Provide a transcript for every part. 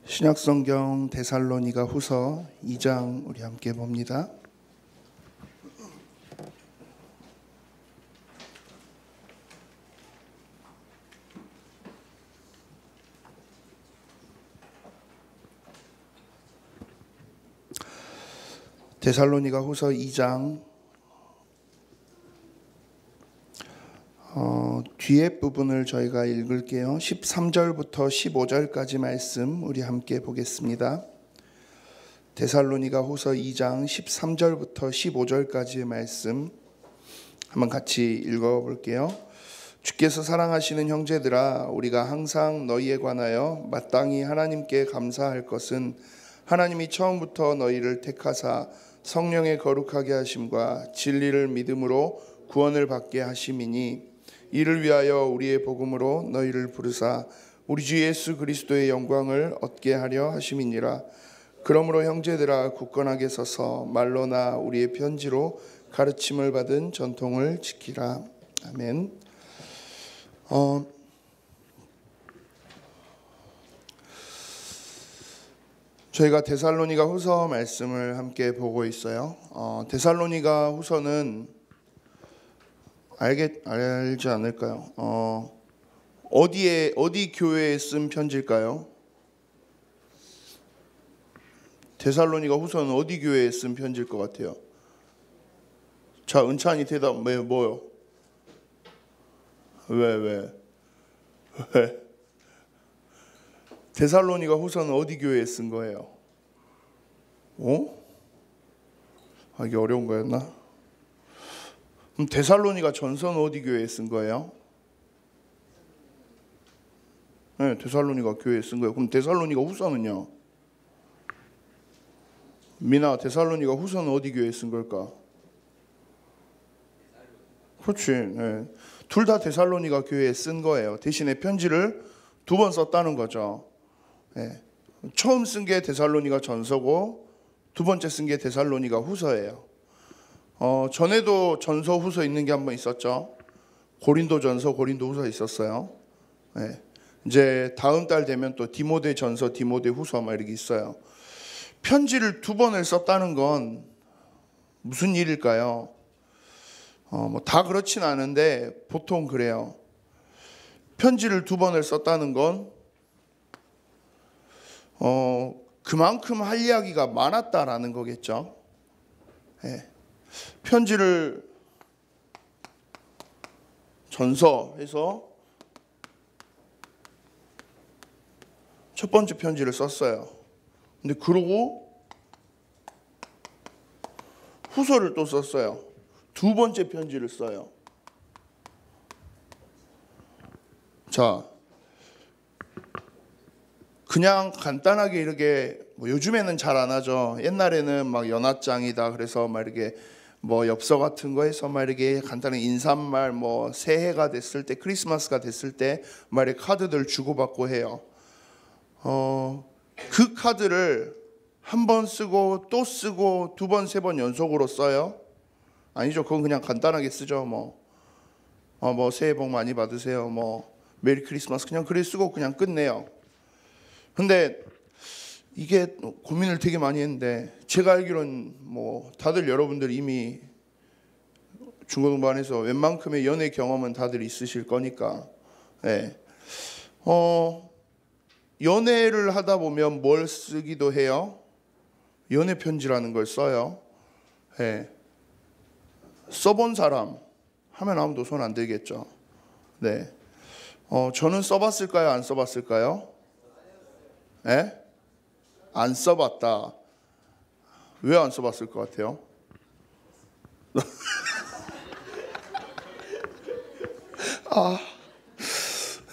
신약성경 데살로니가 후서 2장 우리 함께 봅니다. 데살로니가 후서 2장 뒤에 부분을 저희가 읽을게요. 13절부터 15절까지 말씀 우리 함께 보겠습니다. 데살로니가 후서 2장 13절부터 15절까지의 말씀 한번 같이 읽어볼게요. 주께서 사랑하시는 형제들아, 우리가 항상 너희에 관하여 마땅히 하나님께 감사할 것은 하나님이 처음부터 너희를 택하사 성령의 거룩하게 하심과 진리를 믿음으로 구원을 받게 하심이니, 이를 위하여 우리의 복음으로 너희를 부르사 우리 주 예수 그리스도의 영광을 얻게 하려 하심이니라. 그러므로 형제들아, 굳건하게 서서 말로나 우리의 편지로 가르침을 받은 전통을 지키라. 아멘. 저희가 데살로니가 후서 말씀을 함께 보고 있어요. 데살로니가 후서는 알지 않을까요? 어디 교회에 쓴 편지일까요? 데살로니가 후서는 어디 교회에 쓴 편지일 것 같아요? 자, 은찬이 대답. 뭐요? 왜? 데살로니가 후서는 어디 교회에 쓴 거예요? 이게 어려운 거였나? 그럼 데살로니가 전서는 어디 교회에 쓴 거예요? 네, 데살로니가 교회에 쓴 거예요. 그럼 데살로니가 후서는요? 미나, 데살로니가 후서는 어디 교회에 쓴 걸까? 그렇지. 네. 둘 다 데살로니가 교회에 쓴 거예요. 대신에 편지를 두 번 썼다는 거죠. 네. 처음 쓴 게 데살로니가 전서고 두 번째 쓴 게 데살로니가 후서예요. 전에도 전서 후서 있는 게 한 번 있었죠. 고린도 전서, 고린도 후서 있었어요. 네. 이제 다음 달 되면 또 디모데 전서, 디모데 후서 막 이렇게 있어요. 편지를 두 번을 썼다는 건 무슨 일일까요? 다 그렇진 않은데 보통 그래요. 편지를 두 번을 썼다는 건 그만큼 할 이야기가 많았다라는 거겠죠. 네. 편지를 전서해서 첫 번째 편지를 썼어요. 근데 그러고 후서를 또 썼어요. 두 번째 편지를 써요. 자, 그냥 간단하게 이렇게 요즘에는 잘 안 하죠. 옛날에는 막 연하장이다 그래서 막 이렇게 엽서 같은 거 해서 막 이렇게 간단한 인사말, 새해가 됐을 때, 크리스마스가 됐을 때 막 이렇게 카드들 주고받고 해요. 그 카드를 한 번 쓰고 또 쓰고 두 번, 세 번 연속으로 써요? 아니죠. 그건 그냥 간단하게 쓰죠. 새해 복 많이 받으세요. 메리 크리스마스 그냥 그래 쓰고 그냥 끝내요. 근데 이게 고민을 되게 많이 했는데, 제가 알기로는 다들 여러분들 이미 중고등반에서 웬만큼의 연애 경험은 다들 있으실 거니까, 네. 연애를 하다 보면 뭘 쓰기도 해요? 연애 편지라는 걸 써요. 네. 써본 사람 하면 아무도 손 안 들겠죠. 네. 저는 써봤을까요? 안 써봤을까요? 네? 안 써봤다. 왜 안 써봤을 것 같아요?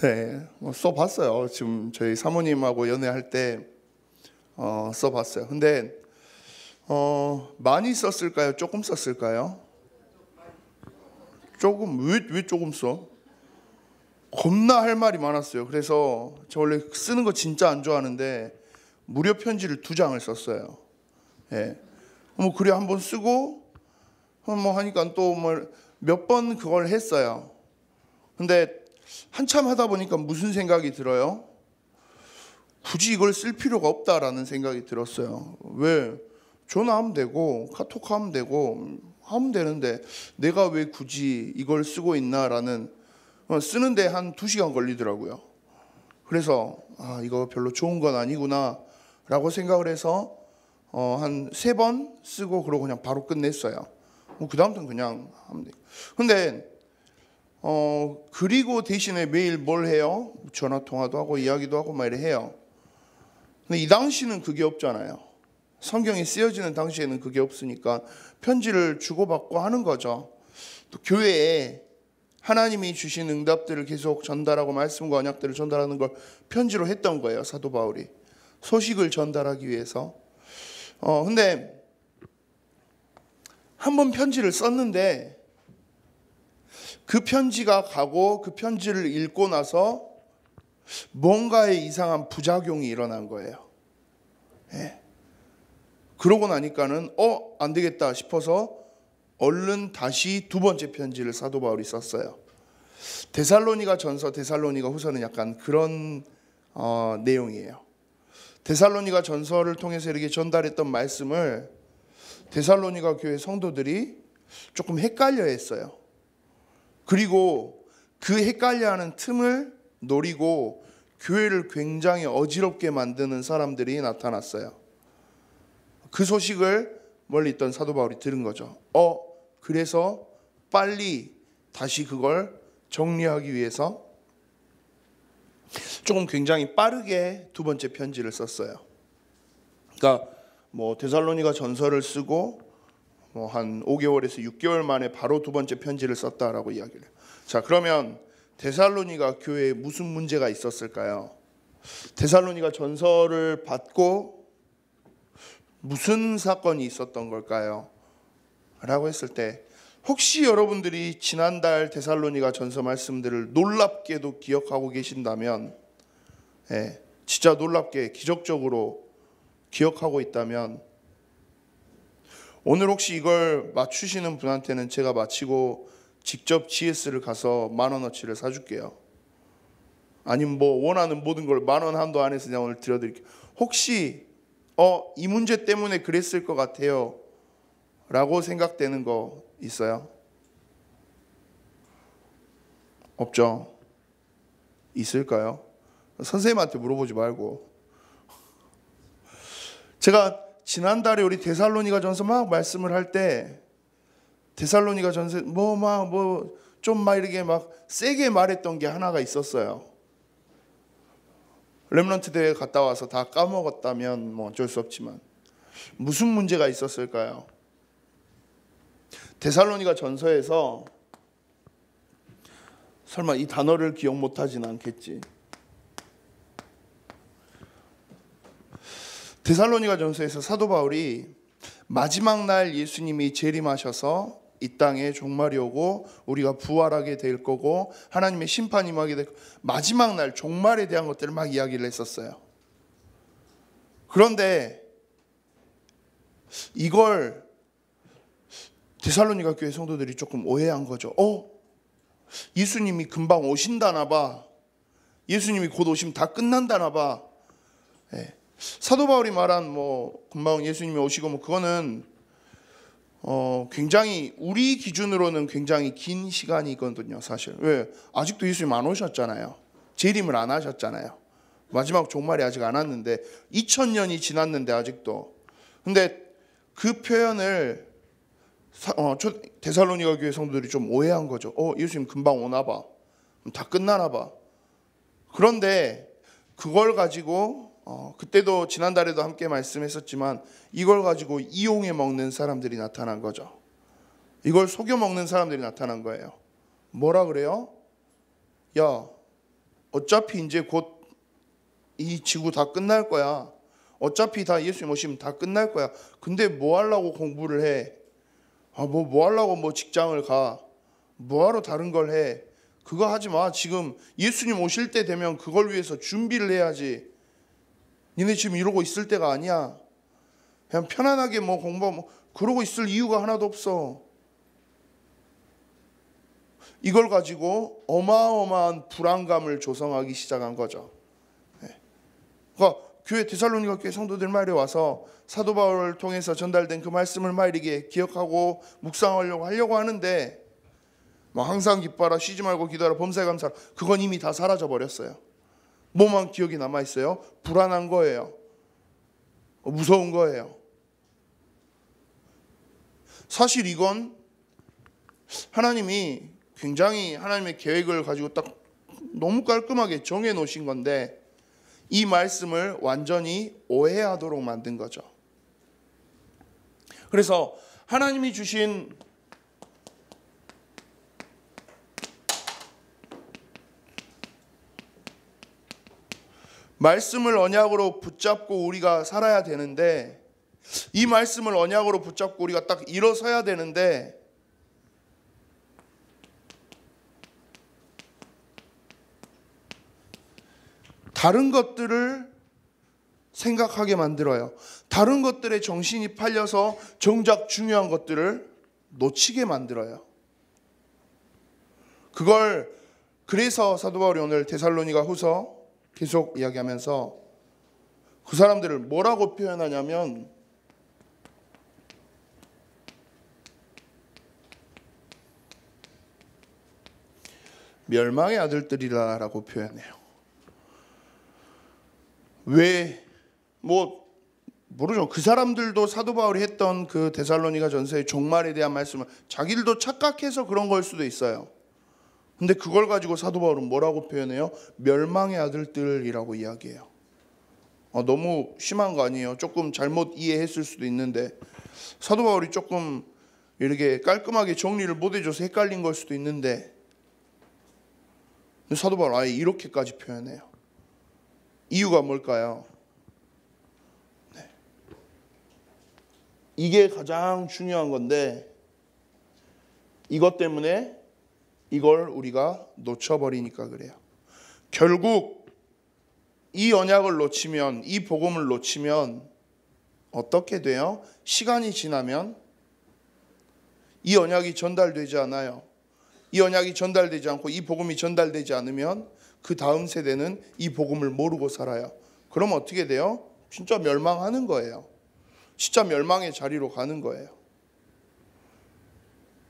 네, 써봤어요. 지금 저희 사모님하고 연애할 때 써봤어요. 근데 많이 썼을까요? 조금 썼을까요? 조금. 왜 조금 써? 겁나 할 말이 많았어요. 그래서 저 원래 쓰는 거 진짜 안 좋아하는데 무료 편지를 2장을 썼어요. 예. 그래 한번 쓰고 하니까 또 몇 번 그걸 했어요. 근데 한참 하다 보니까 무슨 생각이 들어요? 굳이 이걸 쓸 필요가 없다라는 생각이 들었어요. 왜? 전화하면 되고 카톡하면 되고 하면 되는데 내가 왜 굳이 이걸 쓰고 있나라는, 쓰는데 한 2시간 걸리더라고요. 그래서 이거 별로 좋은 건 아니구나 라고 생각을 해서 한 3번 쓰고 그러고 그냥 바로 끝냈어요. 그 다음부터는 그냥 하면 돼요. 근데 그리고 대신에 매일 뭘 해요? 전화 통화도 하고 이야기도 하고 막 이래 해요. 근데 이 당시는 그게 없잖아요. 성경이 쓰여지는 당시에는 그게 없으니까 편지를 주고받고 하는 거죠. 또 교회에 하나님이 주신 응답들을 계속 전달하고 말씀과 언약들을 전달하는 걸 편지로 했던 거예요. 사도 바울이 소식을 전달하기 위해서. 근데 한 번 편지를 썼는데 그 편지가 가고 그 편지를 읽고 나서 뭔가의 이상한 부작용이 일어난 거예요. 예. 그러고 나니까는 안 되겠다 싶어서 얼른 다시 2번째 편지를 사도 바울이 썼어요. 데살로니가 전서, 데살로니가 후서는 약간 그런 내용이에요. 데살로니가 전서를 통해서 이렇게 전달했던 말씀을 데살로니가 교회 성도들이 조금 헷갈려 했어요. 그리고 그 헷갈려하는 틈을 노리고 교회를 굉장히 어지럽게 만드는 사람들이 나타났어요. 그 소식을 멀리 있던 사도 바울이 들은 거죠. 그래서 빨리 다시 그걸 정리하기 위해서 조금 굉장히 빠르게 2번째 편지를 썼어요. 그러니까 데살로니가 전서를 쓰고 한 5개월에서 6개월 만에 바로 2번째 편지를 썼다라고 이야기를 해요. 자, 그러면 데살로니가 교회에 무슨 문제가 있었을까요? 데살로니가 전서를 받고 무슨 사건이 있었던 걸까요? 라고 했을 때 혹시 여러분들이 지난달 데살로니가 전서 말씀들을 놀랍게도 기억하고 계신다면, 진짜 놀랍게 기적적으로 기억하고 있다면 오늘 혹시 이걸 맞추시는 분한테는 제가 마치고 직접 GS를 가서 10,000원어치를 사줄게요. 아니면 원하는 모든 걸 10,000원 한도 안에서 그냥 오늘 드려드릴게요. 혹시 이 문제 때문에 그랬을 것 같아요 라고 생각되는 거 있어요? 없죠? 있을까요? 선생님한테 물어보지 말고. 제가 지난달에 우리 데살로니가 전서 막 말씀을 할 때 데살로니가 전서 좀 막 이렇게 막 세게 말했던 게 하나가 있었어요. 렘넌트 대회 갔다 와서 다 까먹었다면 어쩔 수 없지만 무슨 문제가 있었을까요? 데살로니가 전서에서 설마 이 단어를 기억 못하진 않겠지. 데살로니가 전서에서 사도 바울이 마지막 날 예수님이 재림하셔서 이 땅에 종말이 오고 우리가 부활하게 될 거고 하나님의 심판이 임하게 될 거고 마지막 날 종말에 대한 것들을 막 이야기를 했었어요. 그런데 이걸 데살로니가 교회 성도들이 조금 오해한 거죠. 예수님이 금방 오신다나 봐. 예수님이 곧 오시면 다 끝난다나 봐. 사도 바울이 말한 금방 예수님이 오시고 그거는 굉장히 우리 기준으로는 굉장히 긴 시간이거든요, 사실. 왜? 아직도 예수님 안 오셨잖아요. 재림을 안 하셨잖아요. 마지막 종말이 아직 안 왔는데 2000년이 지났는데 아직도. 근데 그 표현을 데살로니가 교회 성도들이 좀 오해한 거죠. 예수님 금방 오나 봐. 다 끝나나 봐. 그런데 그걸 가지고 그때도 지난달에도 함께 말씀했었지만 이걸 가지고 이용해 먹는 사람들이 나타난 거죠. 이걸 속여 먹는 사람들이 나타난 거예요. 뭐라 그래요? 야, 어차피 이제 곧 이 지구 다 끝날 거야. 어차피 다 예수님 오시면 다 끝날 거야. 근데 뭐 하려고 공부를 해? 뭐 하려고 직장을 가? 뭐하러 다른 걸 해? 그거 하지 마. 지금 예수님 오실 때 되면 그걸 위해서 준비를 해야지. 니네 지금 이러고 있을 때가 아니야. 그냥 편안하게 공부 그러고 있을 이유가 하나도 없어. 이걸 가지고 어마어마한 불안감을 조성하기 시작한 거죠. 그러니까 교회 데살로니가 교회 성도들 말에 와서 사도 바울을 통해서 전달된 그 말씀을 막 이렇게 기억하고 묵상하려고 하는데 막 항상 기뻐하라, 쉬지 말고 기도하라, 범사에 감사하라. 그건 이미 다 사라져 버렸어요. 뭐만 기억이 남아 있어요? 불안한 거예요. 무서운 거예요. 사실 이건 하나님이 굉장히 하나님의 계획을 가지고 딱 너무 깔끔하게 정해 놓으신 건데 이 말씀을 완전히 오해하도록 만든 거죠. 그래서 하나님이 주신 말씀을 언약으로 붙잡고 우리가 살아야 되는데 이 말씀을 언약으로 붙잡고 우리가 딱 일어서야 되는데 다른 것들을 생각하게 만들어요. 다른 것들에 정신이 팔려서 정작 중요한 것들을 놓치게 만들어요. 그걸 그래서 사도 바울이 오늘 데살로니가 후서 계속 이야기하면서 그 사람들을 뭐라고 표현하냐면 멸망의 아들들이라고 표현해요. 왜? 모르죠. 그 사람들도 사도 바울이 했던 그 데살로니가 전서의 종말에 대한 말씀을 자기들도 착각해서 그런 걸 수도 있어요. 근데 그걸 가지고 사도 바울은 뭐라고 표현해요? 멸망의 아들들이라고 이야기해요. 너무 심한 거 아니에요? 조금 잘못 이해했을 수도 있는데 사도 바울이 조금 이렇게 깔끔하게 정리를 못 해줘서 헷갈린 걸 수도 있는데 사도 바울 아예 이렇게까지 표현해요. 이유가 뭘까요? 네. 이게 가장 중요한 건데 이것 때문에 이걸 우리가 놓쳐버리니까 그래요. 결국 이 언약을 놓치면, 이 복음을 놓치면 어떻게 돼요? 시간이 지나면 이 언약이 전달되지 않아요. 이 언약이 전달되지 않고 이 복음이 전달되지 않으면 그 다음 세대는 이 복음을 모르고 살아요. 그럼 어떻게 돼요? 진짜 멸망하는 거예요. 진짜 멸망의 자리로 가는 거예요.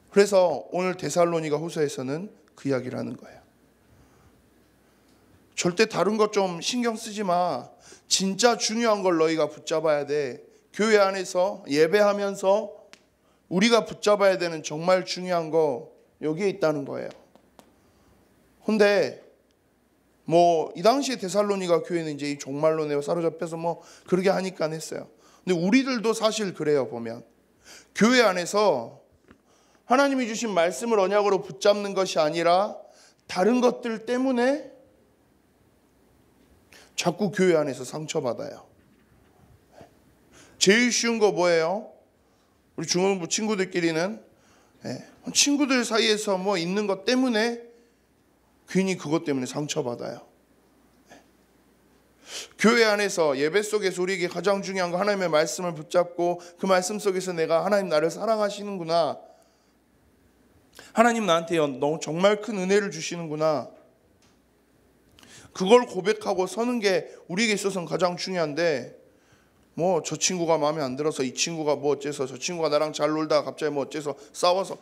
그래서 오늘 데살로니가 후서에서는 그 이야기를 하는 거예요. 절대 다른 것 좀 신경 쓰지 마. 진짜 중요한 걸 너희가 붙잡아야 돼. 교회 안에서 예배하면서 우리가 붙잡아야 되는 정말 중요한 거 여기에 있다는 거예요. 근데 이 당시에 데살로니가 교회는 이제 이 종말론에 사로잡혀서 그러게 하니까 했어요. 근데 우리들도 사실 그래요. 보면 교회 안에서 하나님이 주신 말씀을 언약으로 붙잡는 것이 아니라 다른 것들 때문에 자꾸 교회 안에서 상처받아요. 제일 쉬운 거 뭐예요? 우리 중원부 친구들끼리는 친구들 사이에서 있는 것 때문에 괜히 그것 때문에 상처받아요. 교회 안에서 예배 속에서 우리에게 가장 중요한 거 하나님의 말씀을 붙잡고 그 말씀 속에서 내가 하나님 나를 사랑하시는구나, 하나님 나한테 너무 정말 큰 은혜를 주시는구나, 그걸 고백하고 서는 게 우리에게 있어서는 가장 중요한데 저 친구가 마음에 안 들어서 이 친구가 어째서 저 친구가 나랑 잘 놀다가 갑자기 어째서 싸워서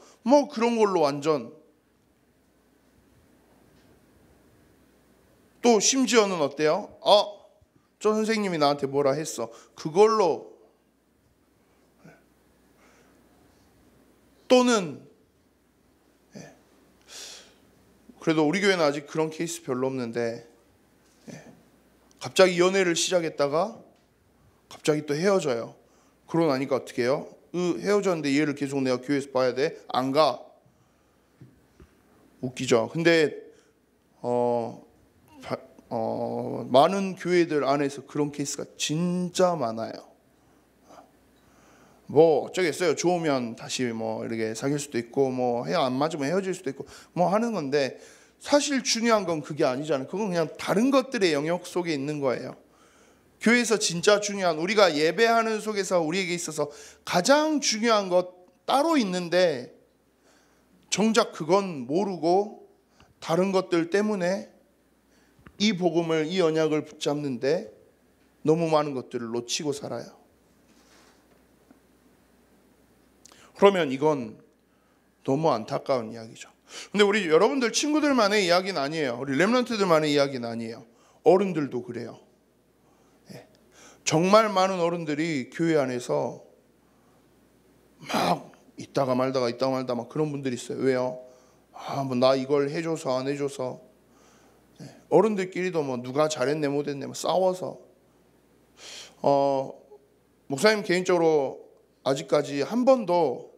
그런 걸로 완전 또 심지어는 어때요? 저 선생님이 나한테 뭐라 했어. 그걸로 또는 그래도 우리 교회는 아직 그런 케이스 별로 없는데 갑자기 연애를 시작했다가 갑자기 또 헤어져요. 그러고 나니까 어떻게 해요? 헤어졌는데 얘를 계속 내가 교회에서 봐야 돼? 안 가. 웃기죠. 근데 많은 교회들 안에서 그런 케이스가 진짜 많아요. 어쩌겠어요. 좋으면 다시 이렇게 사귈 수도 있고 안 맞으면 헤어질 수도 있고 하는 건데 사실 중요한 건 그게 아니잖아요. 그건 그냥 다른 것들의 영역 속에 있는 거예요. 교회에서 진짜 중요한, 우리가 예배하는 속에서 우리에게 있어서 가장 중요한 것 따로 있는데 정작 그건 모르고 다른 것들 때문에 이 복음을, 이 언약을 붙잡는데 너무 많은 것들을 놓치고 살아요. 그러면 이건 너무 안타까운 이야기죠. 근데 우리 여러분들 친구들만의 이야기는 아니에요. 우리 렘넌트들만의 이야기는 아니에요. 어른들도 그래요. 정말 많은 어른들이 교회 안에서 막 있다가 말다가 막 그런 분들이 있어요. 왜요? 뭐 나 이걸 해줘서 안 해줘서. 어른들끼리도 뭐 누가 잘했네 못했네 뭐 싸워서. 목사님 개인적으로 아직까지 한 번도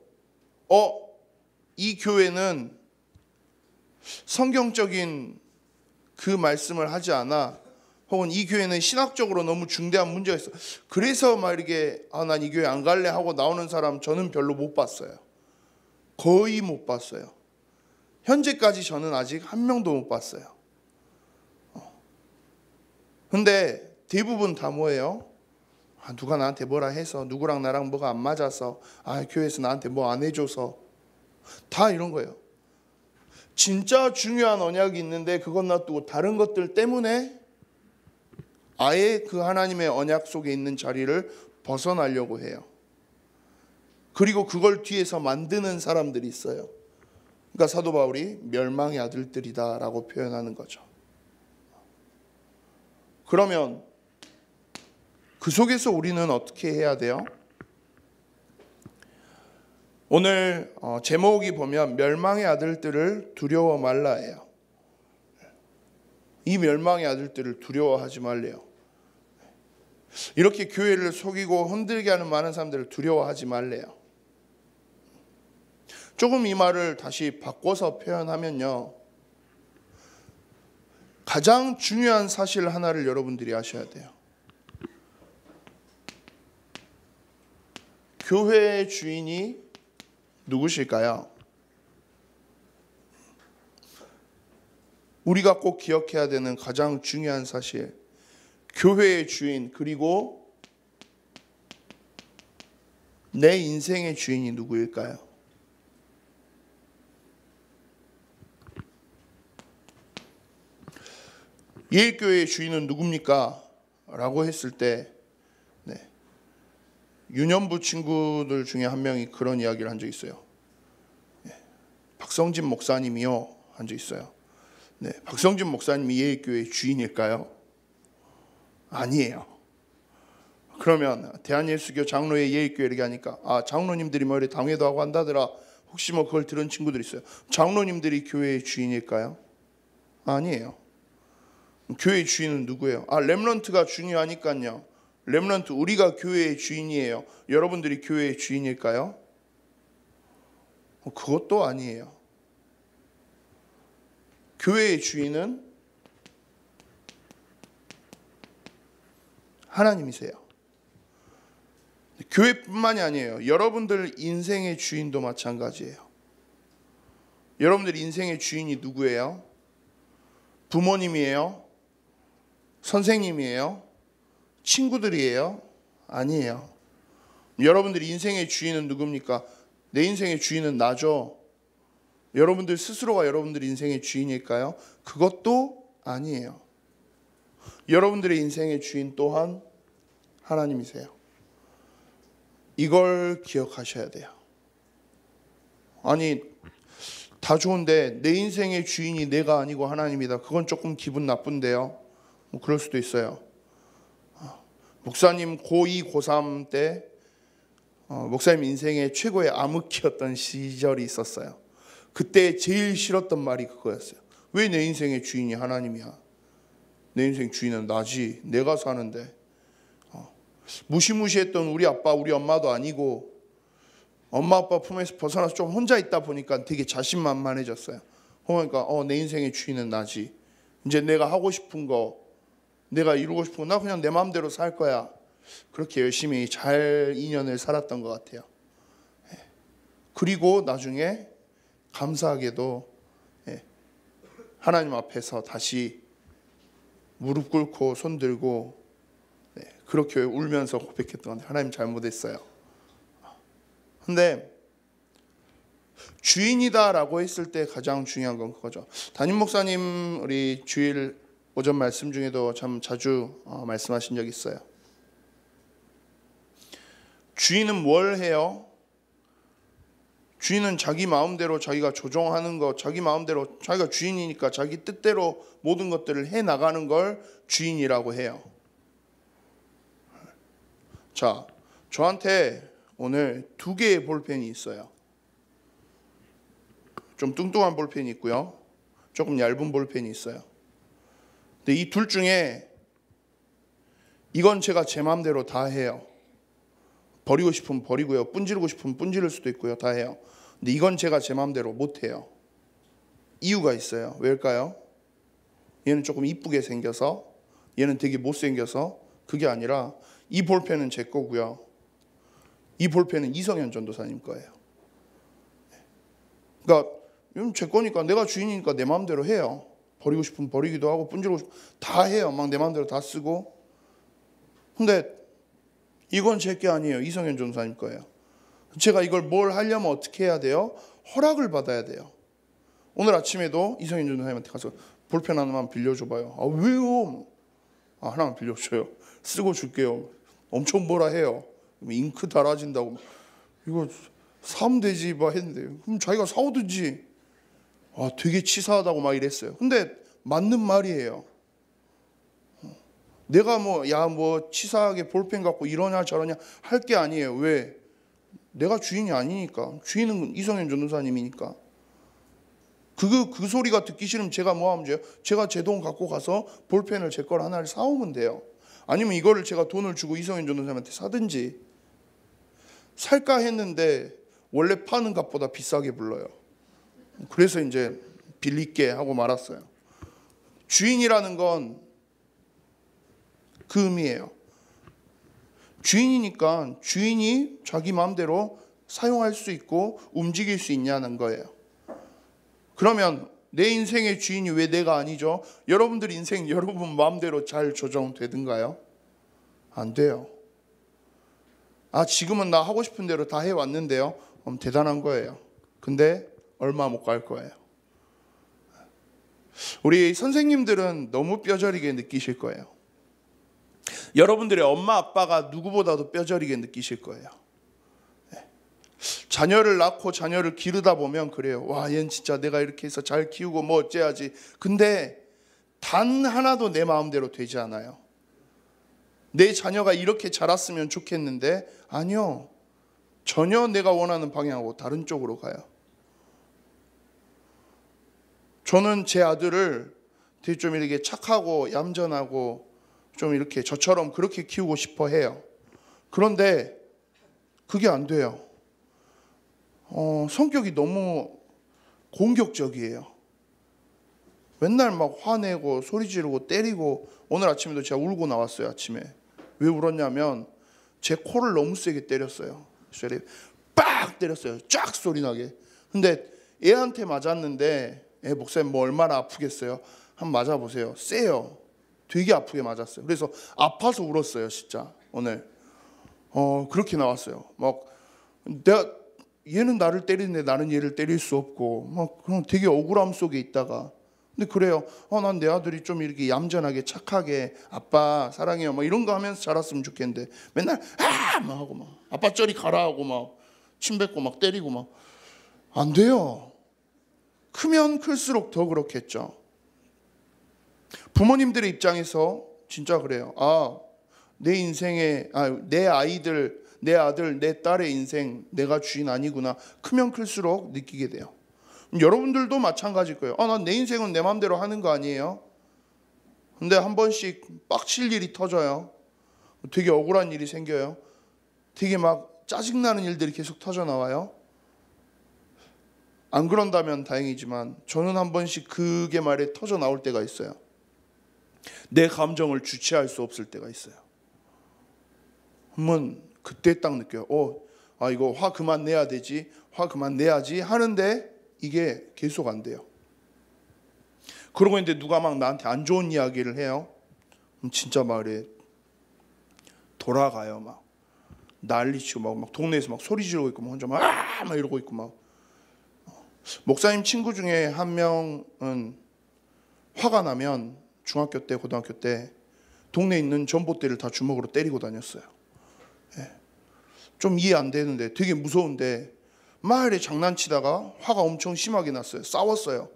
이 교회는 성경적인 그 말씀을 하지 않아, 혹은 이 교회는 신학적으로 너무 중대한 문제가 있어, 그래서 막 이렇게 난 이 교회 안 갈래 하고 나오는 사람 저는 별로 못 봤어요. 거의 못 봤어요. 현재까지 저는 아직 한 명도 못 봤어요. 근데 대부분 다 뭐예요? 누가 나한테 뭐라 해서, 누구랑 나랑 뭐가 안 맞아서, 교회에서 나한테 뭐 안 해줘서, 다 이런 거예요. 진짜 중요한 언약이 있는데 그건 놔두고 다른 것들 때문에 아예 그 하나님의 언약 속에 있는 자리를 벗어나려고 해요. 그리고 그걸 뒤에서 만드는 사람들이 있어요. 그러니까 사도 바울이 멸망의 아들들이다라고 표현하는 거죠. 그러면 그 속에서 우리는 어떻게 해야 돼요? 오늘 제목이 보면 멸망의 아들들을 두려워 말라예요. 이 멸망의 아들들을 두려워하지 말래요. 이렇게 교회를 속이고 흔들게 하는 많은 사람들을 두려워하지 말래요. 조금 이 말을 다시 바꿔서 표현하면요, 가장 중요한 사실 하나를 여러분들이 아셔야 돼요. 교회의 주인이 누구실까요? 우리가 꼭 기억해야 되는 가장 중요한 사실, 교회의 주인, 그리고 내 인생의 주인이 누구일까요? 예일교회의 주인은 누굽니까? 라고 했을 때 유년부 친구들 중에 한 명이 그런 이야기를 한 적이 있어요. 박성진 목사님이요 한 적이 있어요. 박성진 목사님이 예일교회의 주인일까요? 아니에요. 그러면 대한예수교 장로의 예일교회 이렇게 하니까 장로님들이 뭐 이렇게 당회도 하고 한다더라, 혹시 뭐 그걸 들은 친구들이 있어요. 장로님들이 교회의 주인일까요? 아니에요. 교회의 주인은 누구예요? 렘넌트가 중요하니까요. 렘넌트, 우리가 교회의 주인이에요. 여러분들이 교회의 주인일까요? 그것도 아니에요. 교회의 주인은 하나님이세요. 교회뿐만이 아니에요. 여러분들 인생의 주인도 마찬가지예요. 여러분들 인생의 주인이 누구예요? 부모님이에요? 선생님이에요? 친구들이에요? 아니에요. 여러분들 인생의 주인은 누굽니까? 내 인생의 주인은 나죠. 여러분들 스스로가 여러분들 인생의 주인일까요? 그것도 아니에요. 여러분들의 인생의 주인 또한 하나님이세요. 이걸 기억하셔야 돼요. 다 좋은데 내 인생의 주인이 내가 아니고 하나님이다. 그건 조금 기분 나쁜데요. 뭐 그럴 수도 있어요. 목사님 고2, 고3 때 목사님 인생의 최고의 암흑기였던 시절이 있었어요. 그때 제일 싫었던 말이 그거였어요. 왜 내 인생의 주인이 하나님이야? 내 인생 주인은 나지. 내가 사는데. 무시무시했던 우리 아빠 우리 엄마도 아니고, 엄마 아빠 품에서 벗어나서 좀 혼자 있다 보니까 되게 자신만만해졌어요. 그러니까 내 인생의 주인은 나지. 이제 내가 하고 싶은 거, 내가 이루고 싶은 거, 나 그냥 내 마음대로 살 거야. 그렇게 열심히 잘 2년을 살았던 것 같아요. 그리고 나중에 감사하게도 하나님 앞에서 다시 무릎 꿇고 손 들고 그렇게 울면서 고백했던 건데, 하나님 잘못했어요. 근데 주인이다라고 했을 때 가장 중요한 건 그거죠. 담임 목사님 우리 주일 오전 말씀 중에도 참 자주 말씀하신 적이 있어요. 주인은 뭘 해요? 주인은 자기 마음대로 자기가 조종하는 것, 자기 마음대로 자기가 주인이니까 자기 뜻대로 모든 것들을 해 나가는 걸 주인이라고 해요. 자, 저한테 오늘 2개의 볼펜이 있어요. 좀 뚱뚱한 볼펜이 있고요. 조금 얇은 볼펜이 있어요. 근데 이 둘 중에 이건 제가 제 마음대로 다 해요. 버리고 싶으면 버리고요. 분지르고 싶으면 분지를 수도 있고요. 다 해요. 근데 이건 제가 제 마음대로 못 해요. 이유가 있어요. 왜일까요? 얘는 조금 이쁘게 생겨서, 얘는 되게 못생겨서. 그게 아니라 이 볼펜은 제 거고요. 이 볼펜은 이성현 전도사님 거예요. 그러니까 이건 제 거니까, 내가 주인이니까 내 마음대로 해요. 버리고 싶으면 버리기도 하고 분지르고 싶으면 다 해요. 막 내 마음대로 다 쓰고. 근데 이건 제 게 아니에요. 이성현 전도사님 거예요. 제가 이걸 뭘 하려면 어떻게 해야 돼요? 허락을 받아야 돼요. 오늘 아침에도 이성현 전도사님한테 가서 볼펜 하나만 빌려줘봐요. 아, 왜요? 아, 하나만 빌려줘요. 쓰고 줄게요. 엄청 뭐라 해요. 잉크 달아진다고. 이거 사면 되지 막 했는데, 그럼 자기가 사오든지. 아, 되게 치사하다고 막 이랬어요. 근데 맞는 말이에요. 내가 뭐 치사하게 볼펜 갖고 이러냐 저러냐 할 게 아니에요. 왜? 내가 주인이 아니니까. 주인은 이성현 전도사님이니까. 그 소리가 듣기 싫으면 제가 뭐 하면 돼요? 제가 제 돈 갖고 가서 볼펜을 제 걸 하나를 사오면 돼요. 아니면 이거를 제가 돈을 주고 이성현 전도사님한테 사든지. 살까 했는데 원래 파는 값보다 비싸게 불러요. 그래서 이제 빌릴게 하고 말았어요. 주인이라는 건 그 의미예요. 주인이니까 주인이 자기 마음대로 사용할 수 있고 움직일 수 있냐는 거예요. 그러면 내 인생의 주인이 왜 내가 아니죠? 여러분들 인생 여러분 마음대로 잘 조정되든가요? 안 돼요. 아, 지금은 나 하고 싶은 대로 다 해왔는데요. 대단한 거예요. 근데 얼마 못 갈 거예요. 우리 선생님들은 너무 뼈저리게 느끼실 거예요. 여러분들의 엄마 아빠가 누구보다도 뼈저리게 느끼실 거예요. 자녀를 낳고 자녀를 기르다 보면 그래요. 와, 얘는 진짜 내가 이렇게 해서 잘 키우고 뭐 어째야지. 근데 단 하나도 내 마음대로 되지 않아요. 내 자녀가 이렇게 자랐으면 좋겠는데 아니요. 전혀 내가 원하는 방향하고 다른 쪽으로 가요. 저는 제 아들을 되게 좀 이렇게 착하고 얌전하고 좀 이렇게 저처럼 그렇게 키우고 싶어 해요. 그런데 그게 안 돼요. 성격이 너무 공격적이에요. 맨날 막 화내고 소리 지르고 때리고, 오늘 아침에도 제가 울고 나왔어요. 아침에 왜 울었냐면 제 코를 너무 세게 때렸어요. 빡 때렸어요. 쫙 소리 나게. 근데 애한테 맞았는데, 애 목사님 뭐 얼마나 아프겠어요? 한번 맞아보세요. 세요. 되게 아프게 맞았어요. 그래서 아파서 울었어요. 진짜 오늘 그렇게 나왔어요. 막 내가 얘는 나를 때리는데 나는 얘를 때릴 수 없고 막 그런 되게 억울함 속에 있다가, 근데 그래요. 난 내 아들이 좀 이렇게 얌전하게 착하게 아빠 사랑해요 막 이런 거 하면서 자랐으면 좋겠는데 맨날 막 하고 막 아빠 저리 가라 하고 막 침 뱉고 막 때리고 막 안 돼요. 크면 클수록 더 그렇겠죠. 부모님들의 입장에서 진짜 그래요. 내 인생에 내 아이들, 내 아들, 내 딸의 인생 내가 주인 아니구나. 크면 클수록 느끼게 돼요. 여러분들도 마찬가지일 거예요. 난 내 인생은 내 마음대로 하는 거 아니에요. 근데 한 번씩 빡칠 일이 터져요. 되게 억울한 일이 생겨요. 되게 막 짜증나는 일들이 계속 터져 나와요. 안 그런다면 다행이지만 저는 한 번씩 그게 말에 터져 나올 때가 있어요. 내 감정을 주체할 수 없을 때가 있어요. 한번 그때 딱 느껴요. 이거 화 그만 내야 되지, 화 그만 내야지 하는데 이게 계속 안 돼요. 그러고 있는데 누가 막 나한테 안 좋은 이야기를 해요. 그럼 진짜 말에 돌아가요. 막 난리치고 막 동네에서 막 소리 지르고 있고 막 혼자 막 이러고 있고 막. 목사님 친구 중에 한 명은 화가 나면 중학교 때 고등학교 때 동네에 있는 전봇대를 다 주먹으로 때리고 다녔어요. 좀 이해 안 되는데 되게 무서운데 마을에 장난치다가 화가 엄청 심하게 났어요. 싸웠어요.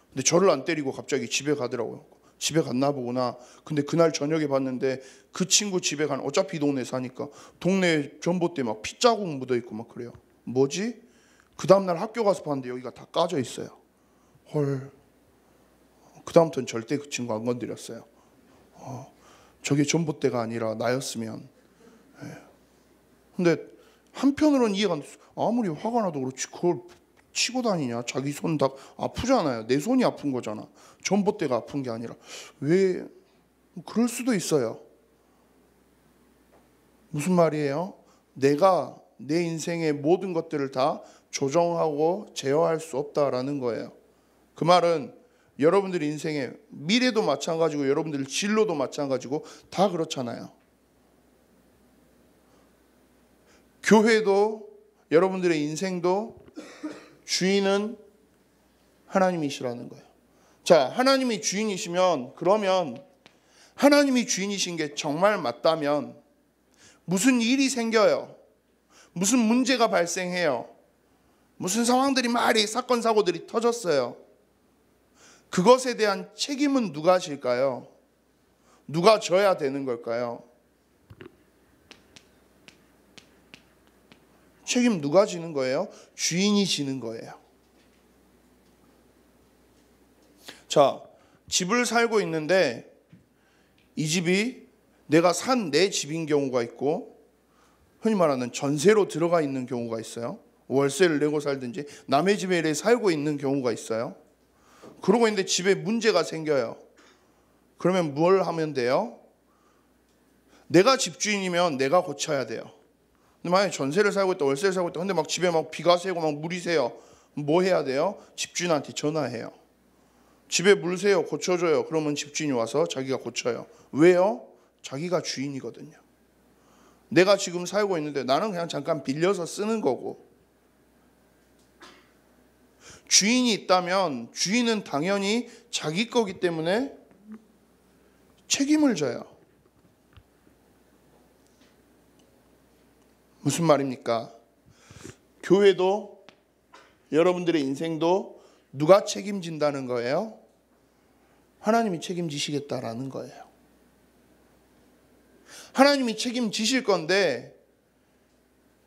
근데 저를 안 때리고 갑자기 집에 가더라고요. 집에 갔나 보구나. 근데 그날 저녁에 봤는데 그 친구 집에 간, 어차피 이 동네 사니까 동네 전봇대 막 피자국 묻어 있고 막 그래요. 뭐지? 그 다음날 학교 가서 봤는데 여기가 다 까져 있어요. 헐. 그 다음부터는 절대 그 친구 안 건드렸어요. 저게 전봇대가 아니라 나였으면. 근데 한편으로는 이해가 안 됐어요. 아무리 화가 나도 그렇지 그걸 치고 다니냐. 자기 손 다 아프잖아요. 내 손이 아픈 거잖아. 전봇대가 아픈 게 아니라. 왜 그럴 수도 있어요. 무슨 말이에요? 내가 내 인생의 모든 것들을 다 조정하고 제어할 수 없다라는 거예요. 그 말은 여러분들 인생의 미래도 마찬가지고 여러분들 진로도 마찬가지고 다 그렇잖아요. 교회도 여러분들의 인생도 주인은 하나님이시라는 거예요. 자, 하나님이 주인이시면, 그러면 하나님이 주인이신 게 정말 맞다면 무슨 일이 생겨요. 무슨 문제가 발생해요. 무슨 상황들이 많이 사건 사고들이 터졌어요. 그것에 대한 책임은 누가 질까요? 누가 져야 되는 걸까요? 책임 누가 지는 거예요? 주인이 지는 거예요. 자, 집을 살고 있는데 이 집이 내가 산 내 집인 경우가 있고 흔히 말하는 전세로 들어가 있는 경우가 있어요. 월세를 내고 살든지 남의 집에 살고 있는 경우가 있어요. 그러고 있는데 집에 문제가 생겨요. 그러면 뭘 하면 돼요? 내가 집주인이면 내가 고쳐야 돼요. 근데 만약에 전세를 살고 있다, 월세를 살고 있다, 근데 막 집에 막 비가 새고 막 물이 새요. 뭐 해야 돼요? 집주인한테 전화해요. 집에 물 새요, 고쳐줘요. 그러면 집주인이 와서 자기가 고쳐요. 왜요? 자기가 주인이거든요. 내가 지금 살고 있는데 나는 그냥 잠깐 빌려서 쓰는 거고. 주인이 있다면 주인은 당연히 자기 거기 때문에 책임을 져요. 무슨 말입니까? 교회도 여러분들의 인생도 누가 책임진다는 거예요? 하나님이 책임지시겠다라는 거예요. 하나님이 책임지실 건데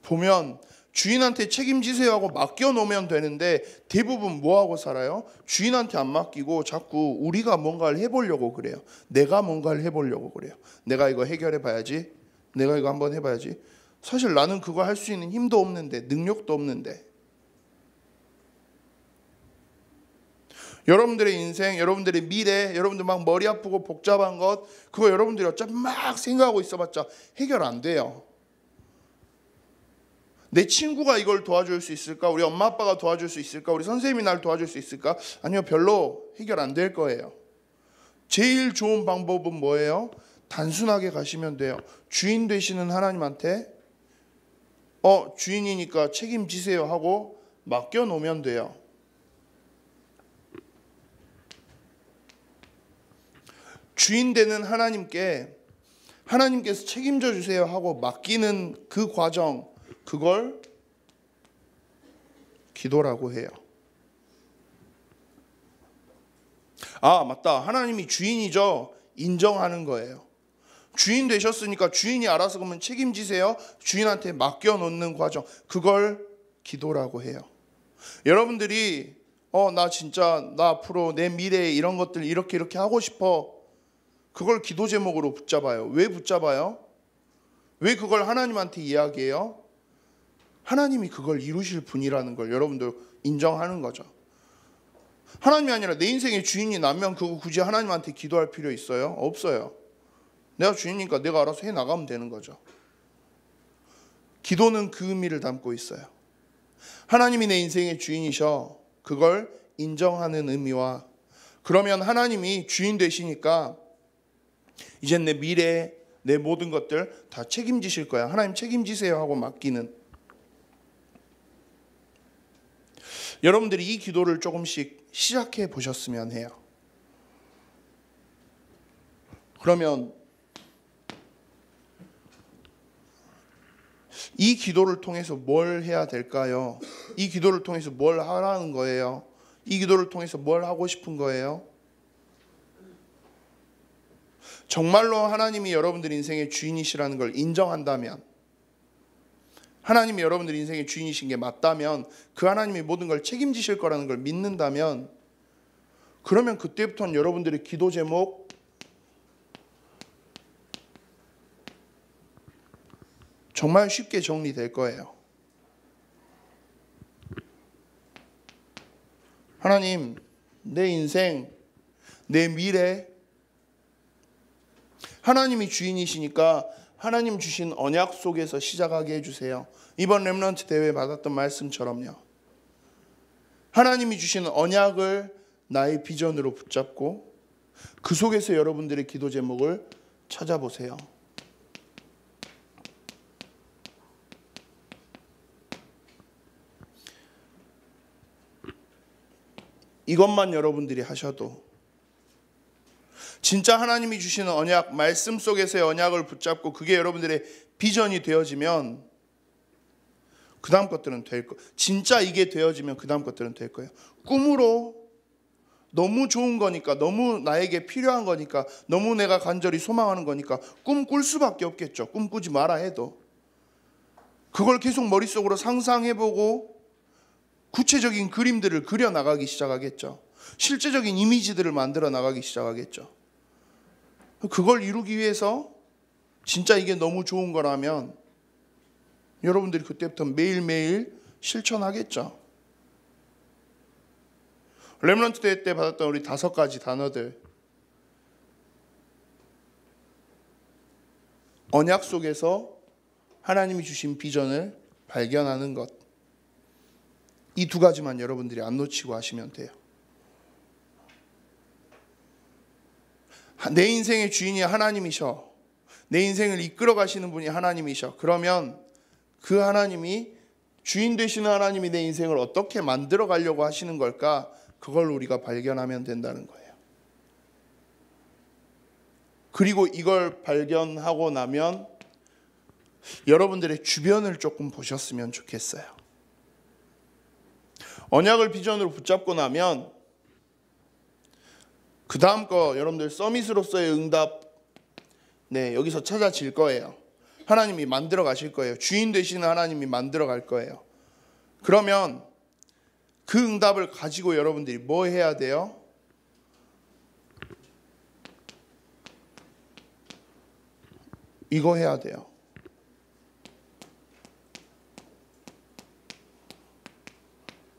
보면 주인한테 책임지세요 하고 맡겨놓으면 되는데 대부분 뭐하고 살아요? 주인한테 안 맡기고 자꾸 우리가 뭔가를 해보려고 그래요. 내가 뭔가를 해보려고 그래요. 내가 이거 해결해 봐야지. 내가 이거 한번 해봐야지. 사실 나는 그거 할 수 있는 힘도 없는데 능력도 없는데. 여러분들의 인생, 여러분들의 미래, 여러분들 막 머리 아프고 복잡한 것 그거 여러분들이 어차피 막 생각하고 있어봤자 해결 안 돼요. 내 친구가 이걸 도와줄 수 있을까? 우리 엄마 아빠가 도와줄 수 있을까? 우리 선생님이 날 도와줄 수 있을까? 아니요, 별로 해결 안 될 거예요. 제일 좋은 방법은 뭐예요? 단순하게 가시면 돼요. 주인 되시는 하나님한테 주인이니까 책임지세요 하고 맡겨놓으면 돼요. 주인 되는 하나님께서 책임져 주세요 하고 맡기는 그 과정, 그걸 기도라고 해요. 아, 맞다. 하나님이 주인이죠. 인정하는 거예요. 주인 되셨으니까 주인이 알아서 그러면 책임지세요. 주인한테 맡겨놓는 과정, 그걸 기도라고 해요. 여러분들이 나 앞으로 내 미래에 이런 것들 이렇게 하고 싶어. 그걸 기도 제목으로 붙잡아요. 왜 붙잡아요? 왜 그걸 하나님한테 이야기해요? 하나님이 그걸 이루실 분이라는 걸 여러분들 인정하는 거죠. 하나님이 아니라 내 인생의 주인이 나면 그거 굳이 하나님한테 기도할 필요 있어요? 없어요. 내가 주인이니까 내가 알아서 해나가면 되는 거죠. 기도는 그 의미를 담고 있어요. 하나님이 내 인생의 주인이셔. 그걸 인정하는 의미와, 그러면 하나님이 주인 되시니까 이젠 내 미래, 내 모든 것들 다 책임지실 거야. 하나님 책임지세요 하고 맡기는. 여러분들이 이 기도를 조금씩 시작해 보셨으면 해요. 그러면 이 기도를 통해서 뭘 해야 될까요? 이 기도를 통해서 뭘 하라는 거예요? 이 기도를 통해서 뭘 하고 싶은 거예요? 정말로 하나님이 여러분들 인생의 주인이시라는 걸 인정한다면, 하나님이 여러분들 인생의 주인이신 게 맞다면, 그 하나님이 모든 걸 책임지실 거라는 걸 믿는다면, 그러면 그때부터는 여러분들의 기도 제목 정말 쉽게 정리될 거예요. 하나님, 내 인생, 내 미래, 하나님이 주인이시니까 하나님 주신 언약 속에서 시작하게 해주세요. 이번 렘넌트 대회 받았던 말씀처럼요. 하나님이 주신 언약을 나의 비전으로 붙잡고 그 속에서 여러분들의 기도 제목을 찾아보세요. 이것만 여러분들이 하셔도, 진짜 하나님이 주시는 언약, 말씀 속에서의 언약을 붙잡고 그게 여러분들의 비전이 되어지면 그 다음 것들은 될 거예요. 진짜 이게 되어지면 그 다음 것들은 될 거예요. 꿈으로 너무 좋은 거니까, 너무 나에게 필요한 거니까, 너무 내가 간절히 소망하는 거니까 꿈 꿀 수밖에 없겠죠. 꿈 꾸지 마라 해도 그걸 계속 머릿속으로 상상해보고 구체적인 그림들을 그려나가기 시작하겠죠. 실제적인 이미지들을 만들어 나가기 시작하겠죠. 그걸 이루기 위해서 진짜 이게 너무 좋은 거라면 여러분들이 그때부터 매일매일 실천하겠죠. 렘넌트 대회 때 받았던 우리 5가지 단어들, 언약 속에서 하나님이 주신 비전을 발견하는 것, 이 2가지만 여러분들이 안 놓치고 하시면 돼요. 내 인생의 주인이 하나님이셔, 내 인생을 이끌어 가시는 분이 하나님이셔. 그러면 그 하나님이, 주인 되시는 하나님이 내 인생을 어떻게 만들어 가려고 하시는 걸까? 그걸 우리가 발견하면 된다는 거예요. 그리고 이걸 발견하고 나면 여러분들의 주변을 조금 보셨으면 좋겠어요. 언약을 비전으로 붙잡고 나면 그 다음 거 여러분들 서밋으로서의 응답, 여기서 찾아질 거예요. 하나님이 만들어 가실 거예요. 주인 되시는 하나님이 만들어 갈 거예요. 그러면 그 응답을 가지고 여러분들이 뭐 해야 돼요? 이거 해야 돼요.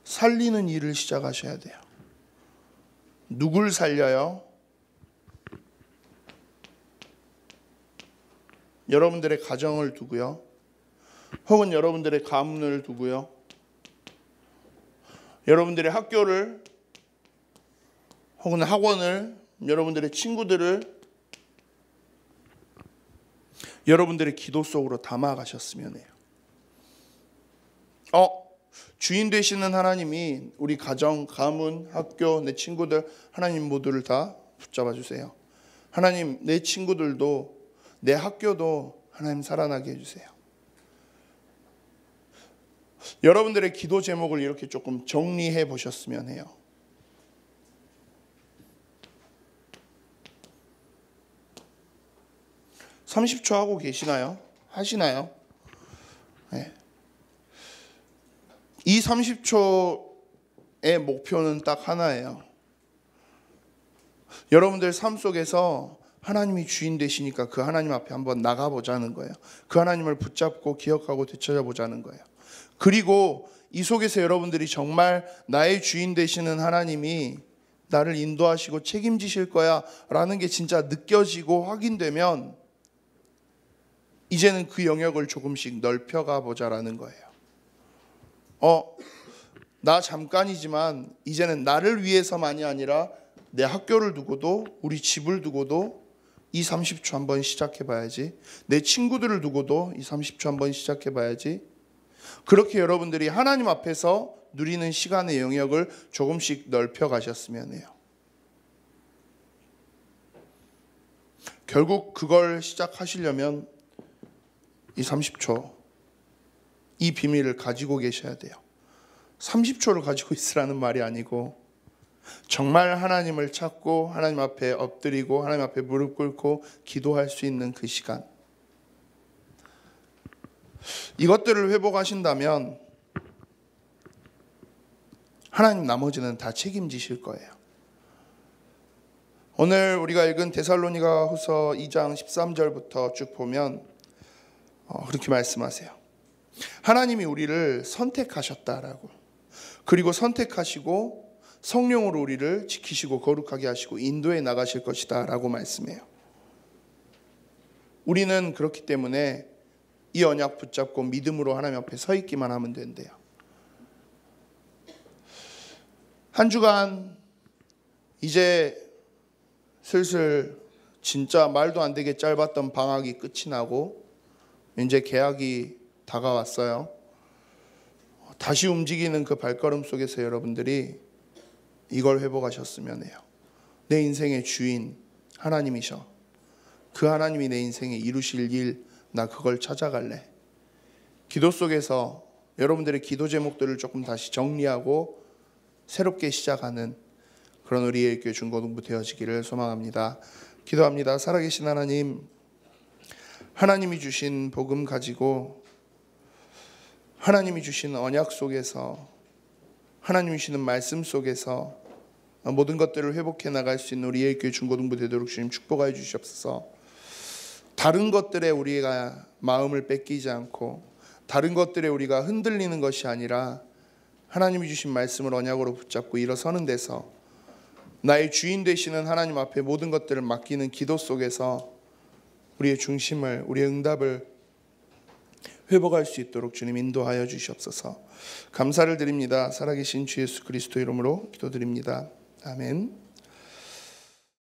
살리는 일을 시작하셔야 돼요. 누굴 살려요? 여러분들의 가정을 두고요. 혹은 여러분들의 가문을 두고요. 여러분들의 학교를, 혹은 학원을, 여러분들의 친구들을 여러분들의 기도 속으로 담아가셨으면 해요. 주인 되시는 하나님이 우리 가정, 가문, 학교, 내 친구들, 하나님 모두를 다 붙잡아 주세요. 하나님, 내 친구들도, 내 학교도 하나님 살아나게 해주세요. 여러분들의 기도 제목을 이렇게 조금 정리해 보셨으면 해요. (30초) 하고 계시나요? 하시나요? 네. 이 30초의 목표는 딱 하나예요. 여러분들 삶 속에서 하나님이 주인 되시니까 그 하나님 앞에 한번 나가보자는 거예요. 그 하나님을 붙잡고 기억하고 되찾아보자는 거예요. 그리고 이 속에서 여러분들이 정말 나의 주인 되시는 하나님이 나를 인도하시고 책임지실 거야 라는 게 진짜 느껴지고 확인되면 이제는 그 영역을 조금씩 넓혀가 보자라는 거예요. 나 잠깐이지만 이제는 나를 위해서만이 아니라 내 학교를 두고도, 우리 집을 두고도 이 30초 한번 시작해 봐야지. 내 친구들을 두고도 이 30초 한번 시작해 봐야지. 그렇게 여러분들이 하나님 앞에서 누리는 시간의 영역을 조금씩 넓혀 가셨으면 해요. 결국 그걸 시작하시려면 이 30초 이 비밀을 가지고 계셔야 돼요. 30초를 가지고 있으라는 말이 아니고 정말 하나님을 찾고 하나님 앞에 엎드리고 하나님 앞에 무릎 꿇고 기도할 수 있는 그 시간, 이것들을 회복하신다면 하나님 나머지는 다 책임지실 거예요. 오늘 우리가 읽은 데살로니가 후서 2장 13절부터 쭉 보면 그렇게 말씀하세요. 하나님이 우리를 선택하셨다라고, 그리고 선택하시고 성령으로 우리를 지키시고 거룩하게 하시고 인도해 나가실 것이다 라고 말씀해요. 우리는 그렇기 때문에 이 언약 붙잡고 믿음으로 하나님 앞에 서 있기만 하면 된대요. 한 주간 이제 슬슬 진짜 말도 안 되게 짧았던 방학이 끝이 나고 이제 개학이 다가왔어요. 다시 움직이는 그 발걸음 속에서 여러분들이 이걸 회복하셨으면 해요. 내 인생의 주인 하나님이셔. 그 하나님이 내 인생에 이루실 일, 나 그걸 찾아갈래. 기도 속에서 여러분들의 기도 제목들을 조금 다시 정리하고 새롭게 시작하는 그런 우리의 교회 중고등부 되어지기를 소망합니다. 기도합니다. 살아계신 하나님, 하나님이 주신 복음 가지고 하나님이 주신 언약 속에서 하나님이 주시는 말씀 속에서 모든 것들을 회복해 나갈 수 있는 우리의 교회 중고등부 되도록 주님 축복하여 주시옵소서. 다른 것들에 우리가 마음을 뺏기지 않고 다른 것들에 우리가 흔들리는 것이 아니라 하나님이 주신 말씀을 언약으로 붙잡고 일어서는 데서 나의 주인 되시는 하나님 앞에 모든 것들을 맡기는 기도 속에서 우리의 중심을, 우리의 응답을 회복할 수 있도록 주님 인도하여 주시옵소서. 감사를 드립니다. 살아계신 주 예수 그리스도 이름으로 기도드립니다. 아멘.